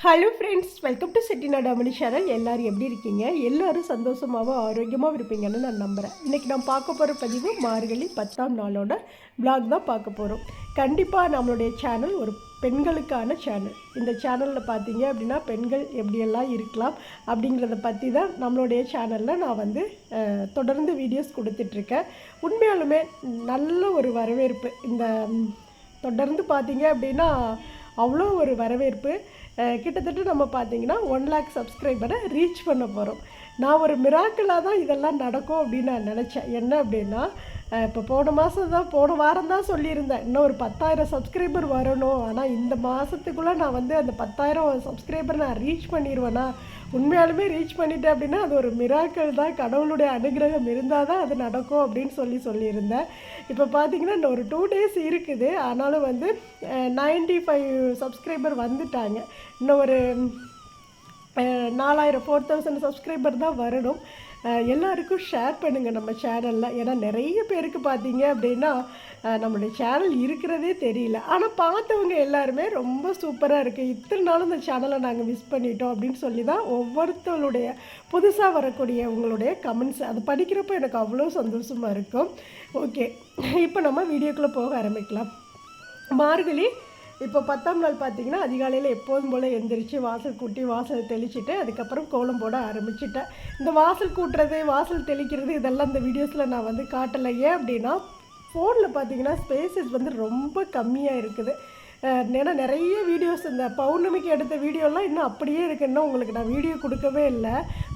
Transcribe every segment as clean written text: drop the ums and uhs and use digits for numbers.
Hello friends, welcome to Chettinad அமனி channel. எல்லோரும் எப்படி இருக்கீங்க? எல்லோரும் சந்தோஷமாகவும் ஆரோக்கியமாக இருப்பீங்கன்னு நான் நம்புகிறேன். இன்றைக்கி நான் பார்க்க போகிற பதிவு மார்கழி 10ஆம் நாளோட பிளாக் தான் பார்க்க போகிறோம். கண்டிப்பாக நம்மளுடைய சேனல் ஒரு பெண்களுக்கான சேனல். இந்த சேனலில் பார்த்தீங்க அப்படின்னா பெண்கள் எப்படியெல்லாம் இருக்கலாம் அப்படிங்கிறத பற்றி தான் நம்மளுடைய சேனலில் நான் தொடர்ந்து வீடியோஸ் கொடுத்துட்ருக்கேன். உண்மையாலுமே நல்ல ஒரு வரவேற்பு. இந்த தொடர்ந்து பார்த்தீங்க அப்படின்னா அவ்வளோ ஒரு வரவேற்பு. கிட்டத்தட்ட நம்ம பார்த்தீங்கன்னா 1 lakh சப்ஸ்கிரைபரை ரீச் பண்ண போகிறோம். நான் ஒரு மிராக்கிளாக தான் இதெல்லாம் நடக்கும் அப்படின்னு நான் நினச்சேன். என்ன அப்படின்னா, இப்போ போன வாரம் தான் சொல்லியிருந்தேன் இன்னும் ஒரு 10,000 சப்ஸ்கிரைபர் வரணும். ஆனால் இந்த மாதத்துக்குள்ளே நான் அந்த 10,000 சப்ஸ்கிரைபர் நான் ரீச் பண்ணிடுவேன்னா, உண்மையாலுமே ரீச் பண்ணிட்டேன் அப்படின்னா அது ஒரு மிராக்கிள் தான். கடவுளுடைய அனுகிரகம் இருந்தால் தான் அது நடக்கும் அப்படின்னு சொல்லியிருந்தேன். இப்போ பார்த்தீங்கன்னா இன்னும் ஒரு 2 days இருக்குது. ஆனாலும் 95 சப்ஸ்கிரைபர் வந்துட்டாங்க. இன்னும் ஒரு 4,000 சப்ஸ்கிரைபர் தான் வரணும். எல்லாருக்கும் ஷேர் பண்ணுங்கள் நம்ம சேனலில். ஏன்னா நிறைய பேருக்கு பார்த்தீங்க அப்படின்னா நம்மளுடைய சேனல் இருக்கிறதே தெரியல. ஆனால் பார்த்தவங்க எல்லாருமே ரொம்ப சூப்பராக இருக்குது, இத்தனை நாளும் இந்த சேனலை நாங்கள் மிஸ் பண்ணிட்டோம் அப்படின்னு சொல்லி தான் ஒவ்வொருத்தருடைய புதுசாக வரக்கூடிய உங்களுடைய கமெண்ட்ஸ் அது படிக்கிறப்போ எனக்கு அவ்வளோ சந்தோஷமாக இருக்கும். ஓகே, இப்போ நம்ம வீடியோக்குள்ளே போக ஆரம்பிக்கலாம். மார்கழி இப்போ 10ஆம் நாள் பார்த்தீங்கன்னா அதிகாலையில் எப்போதும் போல் எந்திரிச்சு வாசல் கூட்டி வாசல் தெளிச்சுட்டு அதுக்கப்புறம் கோலம் போட ஆரம்பிச்சிட்டேன். இந்த வாசல் கூட்டுறது வாசல் தெளிக்கிறது இதெல்லாம் இந்த வீடியோஸில் நான் காட்டலை. ஏன் அப்படின்னா ஃபோனில் பார்த்தீங்கன்னா ஸ்பேசஸ் ரொம்ப கம்மியாக இருக்குது. ஏன்னா நிறைய வீடியோஸ் இந்த பௌர்ணமிக்கு எடுத்த வீடியோலாம் இன்னும் அப்படியே இருக்குன்னா உங்களுக்கு நான் வீடியோ கொடுக்கவே இல்லை.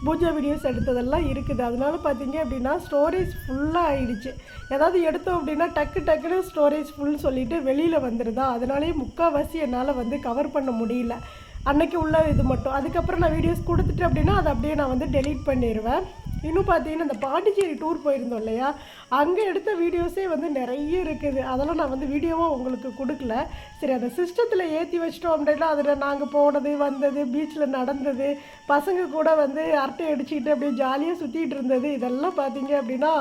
பூஜா வீடியோஸ் எடுத்ததெல்லாம் இருக்குது. அதனால பார்த்தீங்க அப்படின்னா ஸ்டோரேஜ் ஃபுல்லாக ஆகிடுச்சு. ஏதாவது எடுத்தோம் அப்படின்னா டக்குன்னு ஸ்டோரேஜ் ஃபுல் சொல்லிவிட்டு வெளியில் வந்துடுதா. அதனாலேயே முக்கால்வாசி என்னால் கவர் பண்ண முடியல அன்னைக்கு உள்ள இது மட்டும். அதுக்கப்புறம் நான் வீடியோஸ் கொடுத்துட்டு அப்படின்னா அதை அப்படியே நான் டெலீட் பண்ணிடுவேன். இன்னும் பார்த்தீங்கன்னா இந்த பாண்டிச்சேரி டூர் போயிருந்தோம் இல்லையா, அங்கே எடுத்த வீடியோஸே நிறைய இருக்குது. அதெல்லாம் நான் வீடியோவாக உங்களுக்கு கொடுக்கல. சரி, அதை சிஸ்டத்தில் ஏற்றி வச்சிட்டோம் அப்படின்னா அதில் நாங்கள் போனது வந்தது பீச்சில் நடந்தது பசங்க கூட அரட்டை அடிச்சுக்கிட்டு அப்படியே ஜாலியாக சுற்றிட்டு இருந்தது இதெல்லாம் பார்த்தீங்க அப்படின்னா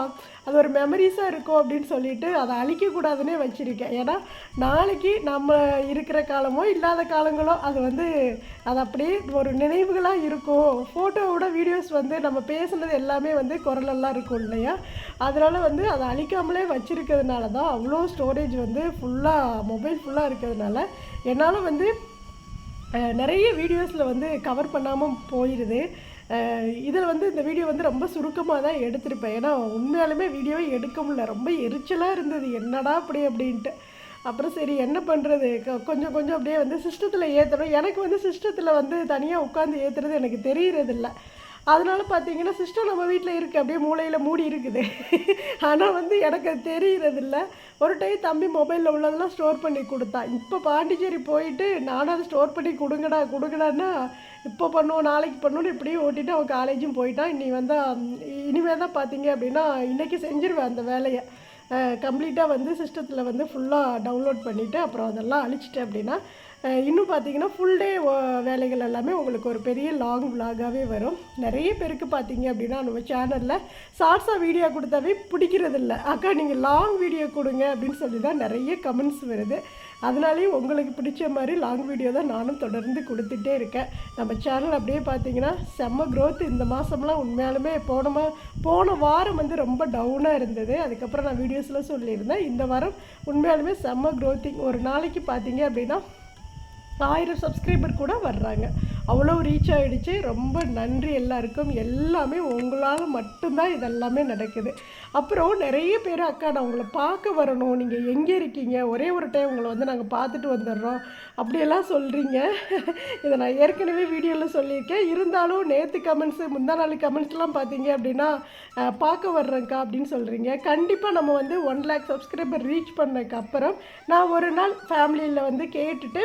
அது ஒரு மெமரிஸாக இருக்கும் அப்படின்னு சொல்லிட்டு அதை அழிக்கக்கூடாதுன்னே வச்சுருக்கேன். ஏன்னா நாளைக்கு நம்ம இருக்கிற காலமோ இல்லாத காலங்களோ அது அப்படியே ஒரு நினைவுகளாக இருக்கும். ஃபோட்டோவோட வீடியோஸ் நம்ம பேசுனது எல்லாமே குரலெல்லாம் இருக்கும் இல்லையா. அதனால் அதை அழிக்காமலே வச்சுருக்கிறதுனால தான் அவ்வளோ ஸ்டோரேஜ் ஃபுல்லாக மொபைல் ஃபுல்லாக இருக்கிறதுனால என்னால் நிறைய வீடியோஸில் கவர் பண்ணாமல் போயிடுது. இதில் இந்த வீடியோ ரொம்ப சுருக்கமாக தான் எடுத்திருப்பேன். ஏன்னா உண்மையாலுமே வீடியோவை எடுக்க முடியல, ரொம்ப எரிச்சலாக இருந்தது என்னடா அப்படின்ட்டு. அப்புறம் சரி என்ன பண்ணுறது, கொஞ்சம் அப்படியே சிஸ்டத்தில் ஏற்றணும். எனக்கு சிஸ்டத்தில் தனியாக உட்காந்து ஏற்றுறது எனக்கு தெரியறதில்ல. அதனால் பார்த்தீங்கன்னா சிஸ்டம் நம்ம வீட்டில் இருக்குது, அப்படியே மூளையில் மூடி இருக்குது. ஆனால் எனக்கு அது தெரியறதில்ல. ஒரு டைம் தம்பி மொபைலில் உள்ளதெல்லாம் ஸ்டோர் பண்ணி கொடுத்தான். இப்போ பாண்டிச்சேரி போயிட்டு நானும் அதை ஸ்டோர் பண்ணி கொடுங்கடான்னா இப்போ பண்ணுவோம் நாளைக்கு பண்ணுவோன்னு இப்படியே ஓட்டிட்டு அவன் காலேஜும் போயிட்டான். இனிமேல் தான் பார்த்தீங்க அப்படின்னா இன்றைக்கி செஞ்சிருவேன் அந்த வேலையை. கம்ப்ளீட்டாக சிஸ்டத்தில் ஃபுல்லாக டவுன்லோட் பண்ணிவிட்டு அப்புறம் அதெல்லாம் அழிச்சிட்டேன் அப்படின்னா இன்னும் பார்த்தீங்கன்னா ஃபுல் டே வேலைகள் எல்லாமே உங்களுக்கு ஒரு பெரிய லாங் விலாகாகவே வரும். நிறைய பேருக்கு பார்த்தீங்க அப்படின்னா நம்ம சேனலில் ஷார்ட்ஸாக வீடியோ கொடுத்தாவே பிடிக்கிறதில்ல. அக்கா நீங்கள் லாங் வீடியோ கொடுங்க அப்படின்னு சொல்லி தான் நிறைய கமெண்ட்ஸ் வருது. அதனாலேயும் உங்களுக்கு பிடிச்ச மாதிரி லாங் வீடியோ தான் நானும் தொடர்ந்து கொடுத்துட்டே இருக்கேன். நம்ம சேனல் அப்படியே பார்த்தீங்கன்னா செம்ம க்ரோத். இந்த மாதம்லாம் உண்மையாலுமே போன வாரம் ரொம்ப டவுனாக இருந்தது. அதுக்கப்புறம் நான் வீடியோஸில் சொல்லியிருந்தேன். இந்த வாரம் உண்மையாலுமே செம்ம க்ரோத்திங். ஒரு நாளைக்கு பார்த்தீங்க அப்படின்னா 1000 சப்ஸ்கிரைபர் கூட வர்றாங்க. அவ்வளோ ரீச் ஆகிடுச்சு. ரொம்ப நன்றி எல்லாருக்கும். எல்லாமே உங்களால் மட்டும்தான் இதெல்லாமே நடக்குது. அப்புறம் நிறைய பேர் அக்கா நான் உங்களை பார்க்க வரணும், நீங்கள் எங்கே இருக்கீங்க, ஒரே ஒரு டைம் உங்களை நாங்கள் பார்த்துட்டு வந்துடுறோம் அப்படியெல்லாம் சொல்கிறீங்க. இதை நான் ஏற்கனவே வீடியோவில் சொல்லியிருக்கேன். இருந்தாலும் நேற்று கமெண்ட்ஸு முந்தா நாள் கமெண்ட்ஸ்லாம் பார்த்தீங்க அப்படின்னா பார்க்க வர்றேங்க்கா அப்படின்னு சொல்கிறீங்க. கண்டிப்பாக நம்ம 1 lakh சப்ஸ்கிரைபர் ரீச் பண்ணதுக்கப்புறம் நான் ஒரு நாள் ஃபேமிலியில் கேட்டுட்டு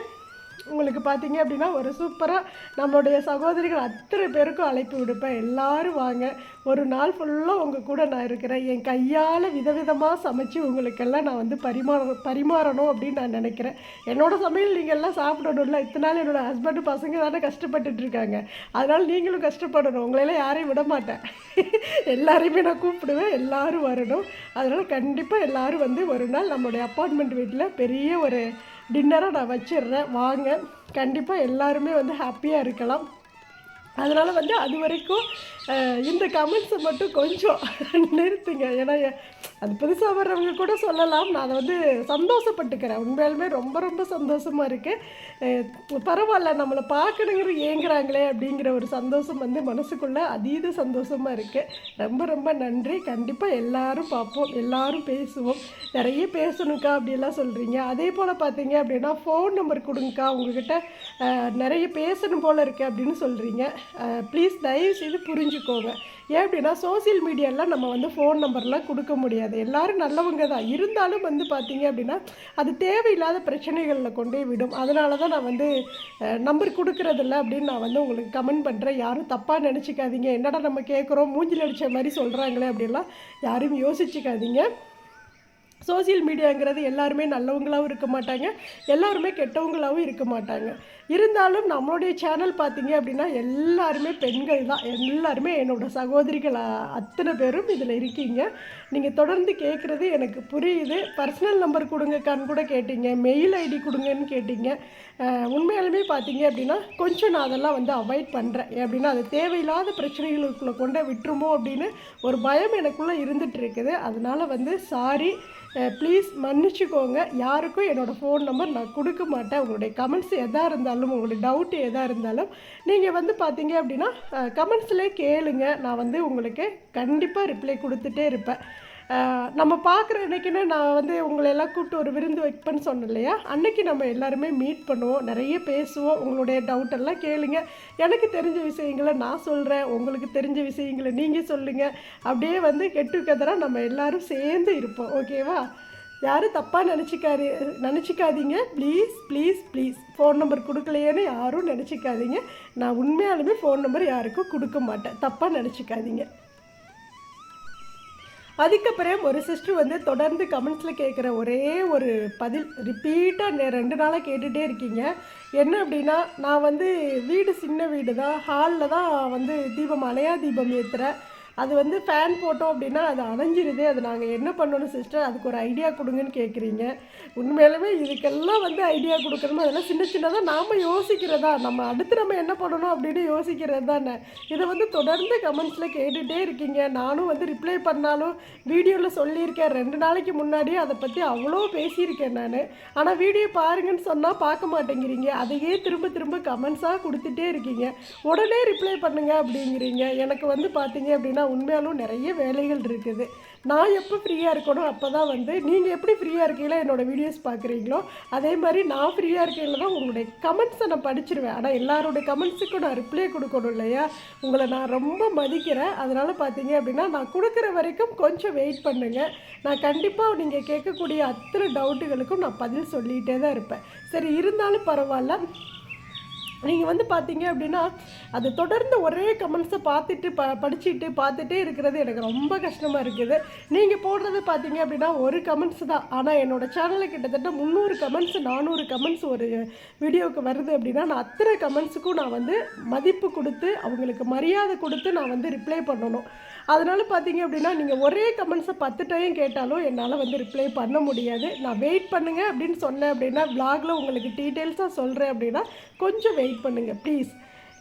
உங்களுக்கு பார்த்தீங்க அப்படின்னா ஒரு சூப்பராக நம்மளுடைய சகோதரிகள் அத்தனை பேருக்கும் அழைப்பு விடுப்பேன். எல்லோரும் வாங்க, ஒரு நாள் ஃபுல்லாக உங்கள் கூட நான் இருக்கிறேன். என் கையால் விதவிதமாக சமைச்சு உங்களுக்கெல்லாம் நான் பரிமாறணும் அப்படின்னு நான் நினைக்கிறேன். என்னோடய சமையல் நீங்கள் எல்லாம் சாப்பிடணும்ல. இத்தனை நாள் என்னோடய ஹஸ்பண்டு பசங்க தானே கஷ்டப்பட்டுட்டு இருக்காங்க. அதனால் நீங்களும் கஷ்டப்படணும். உங்களையெல்லாம் யாரையும் விட மாட்டேன். எல்லாரையுமே நான் கூப்பிடுவேன், எல்லோரும் வரணும். அதனால் கண்டிப்பாக எல்லோரும் ஒரு நாள் நம்மளுடைய அப்பார்ட்மெண்ட் வீட்டில் பெரிய ஒரு டின்னரை நான் வச்சிடுறேன். வாங்க, கண்டிப்பாக எல்லாருமே வந்து ஹாப்பியாக இருக்கலாம். அதனால் வந்து அது வரைக்கும் இந்த கமெண்ட்ஸை மட்டும் கொஞ்சம் நிறுத்துங்க. ஏன்னா அது புதுசாக வர்றவங்க கூட சொல்லலாம். நான் அதை வந்து சந்தோஷப்பட்டுக்கிறேன். உண்மையாலுமே ரொம்ப ரொம்ப சந்தோஷமாக இருக்குது. பரவாயில்ல, நம்மளை பார்க்கணுங்கிற ஏங்குறாங்களே அப்படிங்கிற ஒரு சந்தோஷம் வந்து மனசுக்குள்ளே அதீத சந்தோஷமாக இருக்குது. ரொம்ப ரொம்ப நன்றி. கண்டிப்பாக எல்லோரும் பார்ப்போம், எல்லோரும் பேசுவோம். நிறைய பேசணுக்கா அப்படிலாம் சொல்கிறீங்க. அதே போல் பார்த்தீங்க அப்படின்னா ஃபோன் நம்பர் கொடுங்கக்கா, உங்ககிட்ட நிறைய பேசணும் போல் இருக்குது அப்படின்னு சொல்கிறீங்க. ப்ளீஸ் தயவு செய்து புரிஞ்சுக்கோங்க. ஏன் அப்படின்னா சோசியல் மீடியாவில் நம்ம வந்து ஃபோன் நம்பர்லாம் கொடுக்க முடியாது. எல்லோரும் நல்லவங்க தான், இருந்தாலும் வந்து பார்த்திங்க அப்படின்னா அது தேவையில்லாத பிரச்சனைகளில் கொண்டே விடும். அதனால தான் நான் வந்து நம்பர் கொடுக்குறதில்ல அப்படின்னு நான் வந்து உங்களுக்கு கமெண்ட் பண்ணுறேன். யாரும் தப்பாக நினச்சிக்காதீங்க. என்னடா நம்ம கேட்குறோம் மூஞ்சில் அடித்த மாதிரி சொல்கிறாங்களே அப்படின்லாம் யாரும் யோசிச்சுக்காதீங்க. சோசியல் மீடியாங்கிறது எல்லாருமே நல்லவங்களாகவும் இருக்க மாட்டாங்க, எல்லாருமே கெட்டவங்களாகவும் இருக்க மாட்டாங்க. இருந்தாலும் நம்மளுடைய சேனல் பார்த்தீங்க அப்படின்னா எல்லாருமே பெண்கள் தான். எல்லாருமே என்னோடய சகோதரிகள் அத்தனை பேரும் இதில் இருக்கீங்க. நீங்கள் தொடர்ந்து கேட்குறது எனக்கு புரியுது. பர்சனல் நம்பர் கொடுங்கக்கான்னு கூட கேட்டீங்க, மெயில் ஐடி கொடுங்கன்னு கேட்டீங்க. உண்மையாலுமே பார்த்தீங்க அப்படின்னா கொஞ்சம் நான் அதெல்லாம் வந்து அவாய்ட் பண்ணுறேன். அப்படின்னா அது தேவையில்லாத பிரச்சனைகளுக்குள்ளே கொண்டு விட்டுருமோ அப்படின்னு ஒரு பயம் எனக்குள்ளே இருந்துகிட்டு இருக்குது. அதனால் வந்து சாரி, ப்ளீஸ் மன்னிச்சுக்கோங்க. யாருக்கும் என்னோடய ஃபோன் நம்பர் நான் கொடுக்க மாட்டேன். உங்களுடைய கமெண்ட்ஸ் எதாக இருந்தாலும், உங்களுடைய டவுட்டு எதாக இருந்தாலும் நீங்கள் வந்து பார்த்தீங்க அப்படின்னா கமெண்ட்ஸ்லேயே கேளுங்க. நான் வந்து உங்களுக்கு கண்டிப்பாக ரிப்ளை கொடுத்துட்டே இருப்பேன். நம்ம பார்க்குற அன்றைக்கின்னு நான் வந்து உங்களெல்லாம் கூப்பிட்டு ஒரு விருந்து வைப்பேன்னு சொன்னேன் இல்லையா, அன்றைக்கி நம்ம எல்லாருமே மீட் பண்ணுவோம், நிறைய பேசுவோம். உங்களுடைய டவுட்டெல்லாம் கேளுங்க. எனக்கு தெரிஞ்ச விஷயங்களை நான் சொல்கிறேன், உங்களுக்கு தெரிஞ்ச விஷயங்களை நீங்கள் சொல்லுங்கள். அப்படியே வந்து கெட்டுக்கதராக நம்ம எல்லோரும் சேர்ந்து இருப்போம். ஓகேவா? யாரும் தப்பாக நினச்சிக்காதீங்க. Please please please phone number கொடுக்கலையேன்னு யாரும் நினச்சிக்காதீங்க. நான் உண்மையாலுமே ஃபோன் நம்பர் யாருக்கும் கொடுக்க மாட்டேன், தப்பாக நினச்சிக்காதீங்க. அதுக்கப்புறம் ஒரு சிஸ்டர் வந்து தொடர்ந்து கமெண்ட்ஸில் கேட்குற ஒரே ஒரு பதில் ரிப்பீட்டாக 2 நாளாக கேட்டுகிட்டே இருக்கீங்க. என்ன அப்படின்னா, நான் வந்து வீடு சின்ன வீடு தான், ஹாலில் தான் வந்து தீபம் அணையா தீபம் ஏற்றுறேன். அது வந்து ஃபேன் போட்டோம் அப்படின்னா அது அணைஞ்சிருது. அது நாங்கள் என்ன பண்ணணும் சிஸ்டர், அதுக்கு ஒரு ஐடியா கொடுங்கன்னு கேட்குறீங்க. உண்மையிலுமே இதுக்கெல்லாம் வந்து ஐடியா கொடுக்கணுமோ, அதெல்லாம் சின்ன சின்னதாக நாம் யோசிக்கிறதா, நம்ம அடுத்து நம்ம என்ன பண்ணணும் அப்படின்னு யோசிக்கிறது தானே. இதை வந்து தொடர்ந்து கமெண்ட்ஸில் கேட்டுகிட்டே இருக்கீங்க. நானும் வந்து ரிப்ளை பண்ணாலும் வீடியோவில் சொல்லியிருக்கேன். 2 நாளைக்கு முன்னாடியே அதை பற்றி அவ்வளோ பேசியிருக்கேன் நான். ஆனால் வீடியோ பாருங்கன்னு சொன்னால் பார்க்க மாட்டேங்கிறீங்க. அதையே திரும்ப திரும்ப கமெண்ட்ஸாக கொடுத்துட்டே இருக்கீங்க. உடனே ரிப்ளை பண்ணுங்க அப்படிங்கிறீங்க. எனக்கு வந்து பார்த்தீங்க அப்படின்னா உண்மையாலும் நிறைய வேலைகள் இருக்குது. நான் எப்போ ஃப்ரீயாக இருக்கணும் அப்போ தான் வந்து நீங்கள் எப்படி ஃப்ரீயாக இருக்கையில் என்னோடய வீடியோஸ் பார்க்குறீங்களோ அதே மாதிரி நான் ஃப்ரீயாக இருக்கையில் தான் உங்களுடைய கமெண்ட்ஸை நான் படிச்சிருவேன். ஆனால் எல்லாரோடைய கமெண்ட்ஸுக்கும் நான் ரிப்ளை கொடுக்கணும் இல்லையா? உங்களை நான் ரொம்ப மதிக்கிறேன். அதனால் பார்த்தீங்க அப்படின்னா நான் கொடுக்குற வரைக்கும் கொஞ்சம் வெயிட் பண்ணுங்கள். நான் கண்டிப்பாக நீங்கள் கேட்கக்கூடிய அத்தனை டவுட்டுகளுக்கும் நான் பதில் சொல்லிகிட்டே தான் இருப்பேன். சரி, இருந்தாலும் பரவாயில்ல. நீங்கள் வந்து பார்த்தீங்க அப்படின்னா அது தொடர்ந்து ஒரே கமெண்ட்ஸை படிச்சுட்டு பார்த்துட்டே இருக்கிறது எனக்கு ரொம்ப கஷ்டமாக இருக்குது. நீங்கள் போடுறது பார்த்தீங்க அப்படின்னா ஒரு கமெண்ட்ஸ் தான், ஆனால் என்னோடய சேனலில் கிட்டத்தட்ட 300 கமெண்ட்ஸ் 400 கமெண்ட்ஸ் ஒரு வீடியோவுக்கு வருது அப்படின்னா நான் அத்தனை கமெண்ட்ஸுக்கும் நான் வந்து மதிப்பு கொடுத்து அவங்களுக்கு மரியாதை கொடுத்து நான் வந்து ரிப்ளை பண்ணணும். அதனால் பார்த்தீங்க அப்படின்னா நீங்கள் ஒரே கமெண்ட்ஸை 10 டைம் கேட்டாலும் என்னால் வந்து ரிப்ளை பண்ண முடியாது. நான் வெயிட் பண்ணுங்கள் அப்படின்னு சொன்னேன் அப்படின்னா விலாகில் உங்களுக்கு டீட்டெயில்ஸாக சொல்கிறேன் அப்படின்னா கொஞ்சம் வெயிட் பண்ணுங்கள் ப்ளீஸ்.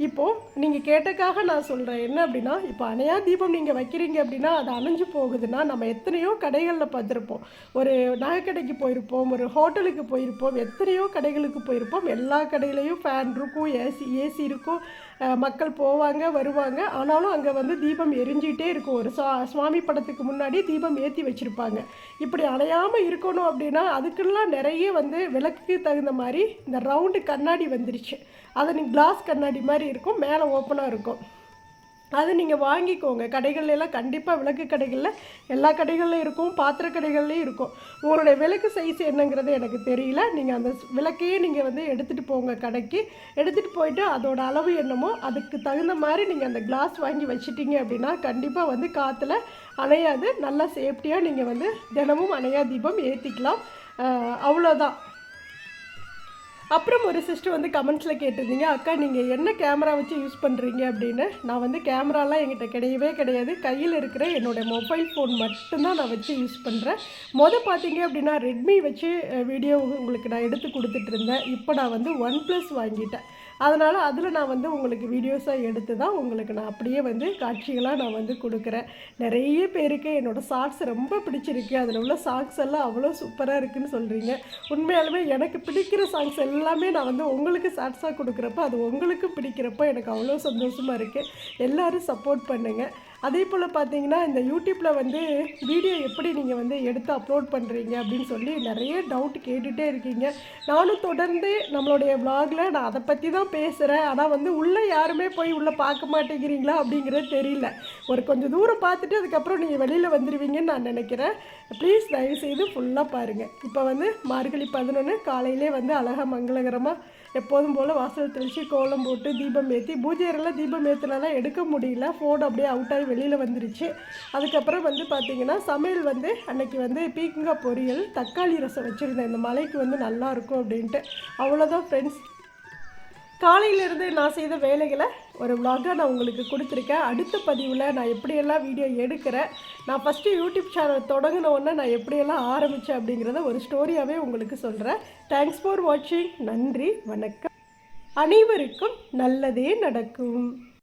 இப்போது நீங்கள் கேட்டக்காக நான் சொல்கிறேன் என்ன அப்படின்னா, இப்போ அணையா தீபம் நீங்கள் வைக்கிறீங்க அப்படின்னா அது அணைஞ்சு போகுதுன்னா நம்ம எத்தனையோ கடைகளில் பார்த்துருப்போம். ஒரு நகை கடைக்கு போயிருப்போம், ஒரு ஹோட்டலுக்கு போயிருப்போம், எத்தனையோ கடைகளுக்கு போயிருப்போம். எல்லா கடையிலையும் ஃபேன் இருக்கும், ஏசி இருக்கும், மக்கள் போவாங்க வருவாங்க. ஆனாலும் அங்கே வந்து தீபம் எரிஞ்சிகிட்டே இருக்கும். ஒரு சுவாமி படத்துக்கு முன்னாடி தீபம் ஏற்றி வச்சுருப்பாங்க. இப்படி அணையாமல் இருக்கணும் அப்படின்னா அதுக்கெல்லாம் நிறைய வந்து விளக்குக்கு தகுந்த மாதிரி இந்த ரவுண்டு கண்ணாடி வந்துருச்சு. அது நீங்கள் கிளாஸ் கண்ணாடி மாதிரி இருக்கும், மேலே ஓப்பனாக இருக்கும். அது நீங்கள் வாங்கிக்கோங்க. கடைகள்லாம் கண்டிப்பாக விளக்கு கடைகளில் எல்லா கடைகளிலும் இருக்கும், பாத்திர கடைகள்லேயும் இருக்கும். உங்களுடைய விளக்கு சைஸ் என்னங்கிறது எனக்கு தெரியல. நீங்கள் அந்த விளக்கையே நீங்கள் வந்து எடுத்துகிட்டு போங்க கடைக்கு. எடுத்துகிட்டு போயிட்டு அதோட அளவு என்னமோ அதுக்கு தகுந்த மாதிரி நீங்கள் அந்த கிளாஸ் வாங்கி வச்சிட்டிங்க அப்படின்னா கண்டிப்பாக வந்து காற்றுல அணையாது. நல்லா சேஃப்டியாக நீங்கள் வந்து தினமும் அணையா தீபம் ஏற்றிக்கலாம். அவ்வளோதான். அப்புறம் ஒரு சிஸ்டர் வந்து கமெண்ட்ஸில் கேட்டிருந்தீங்க, அக்கா நீங்கள் என்ன கேமரா வச்சு யூஸ் பண்ணுறீங்க அப்படின்னு. நான் வந்து கேமராலாம் என்கிட்ட கிடையவே கிடையாது. கையில் இருக்கிற என்னோடய மொபைல் ஃபோன் மட்டும்தான் நான் வச்சு யூஸ் பண்ணுறேன். பார்த்தீங்க அப்படின்னா ரெட்மி வச்சு வீடியோ உங்களுக்கு நான் எடுத்து கொடுத்துட்ருந்தேன். இப்போ நான் வந்து ஒன் ப்ளஸ் வாங்கிட்டேன். அதனால் அதில் நான் வந்து உங்களுக்கு வீடியோஸாக எடுத்து தான் உங்களுக்கு நான் அப்படியே வந்து காட்சிகளாக நான் வந்து கொடுக்குறேன். நிறைய பேருக்கு என்னோடய ஷார்ட்ஸ் ரொம்ப பிடிச்சிருக்கு. அதில் உள்ள சாங்ஸ் எல்லாம் அவ்வளோ சூப்பராக இருக்குதுன்னு சொல்கிறீங்க. உண்மையாலுமே எனக்கு பிடிக்கிற சாங்ஸ் எல்லாமே நான் வந்து உங்களுக்கு ஷார்ட்ஸாக கொடுக்குறப்ப அது உங்களுக்கு பிடிக்கிறப்போ எனக்கு அவ்வளோ சந்தோஷமாக இருக்குது. எல்லோரும் சப்போர்ட் பண்ணுங்கள். அதே போல் பார்த்தீங்கன்னா இந்த யூடியூப்பில் வந்து வீடியோ எப்படி நீங்கள் வந்து எடுத்து அப்லோட் பண்ணுறீங்க அப்படின்னு சொல்லி நிறைய டவுட் கேட்டுகிட்டே இருக்கீங்க. நானும் தொடர்ந்து நம்மளுடைய வ்ளாகில் நான் அதை பற்றி தான் பேசுகிறேன். ஆனால் வந்து உள்ளே யாருமே போய் உள்ளே பார்க்க மாட்டேங்கிறீங்களா அப்படிங்கிறது தெரியல. ஒரு கொஞ்சம் தூரம் பார்த்துட்டு அதுக்கப்புறம் நீங்கள் வெளியில் வந்துடுவீங்கன்னு நான் நினைக்கிறேன். ப்ளீஸ் தயவுசெய்து ஃபுல்லாக பாருங்கள். இப்போ வந்து மார்கழி 11 காலையிலே வந்து அழகாக மங்களகரமாக எப்போதும் போல் வாசல் தெளித்து கோலம் போட்டு தீபம் ஏற்றி பூஜையெல்லாம் தீபம் ஏற்றினாலாம் எடுக்க முடியல. ஃபோன் அப்படியே அவுட் ஆகி வெளியில் வந்துருச்சு. அதுக்கப்புறம் வந்து பார்த்திங்கன்னா சமையல் வந்து அன்றைக்கி வந்து பீக்கங்காய் பொரியல், தக்காளி ரசம் வச்சுருந்தேன். இந்த மலைக்கு வந்து நல்லாயிருக்கும் அப்படின்ட்டு. அவ்வளோதான் ஃப்ரெண்ட்ஸ். காலையிலேருந்து நான் செய்த வேலைகளை ஒரு விலாகாக நான் உங்களுக்கு கொடுத்துருக்கேன். அடுத்த பதிவில் நான் எப்படியெல்லாம் வீடியோ எடுக்கிறேன், நான் ஃபஸ்ட்டு யூடியூப் சேனல் தொடங்கினோடனே நான் எப்படியெல்லாம் ஆரம்பித்தேன் அப்படிங்கிறத ஒரு ஸ்டோரியாகவே உங்களுக்கு சொல்கிறேன். தேங்க்ஸ் ஃபார் வாட்சிங். நன்றி, வணக்கம். அனைவருக்கும் நல்லதே நடக்கும்.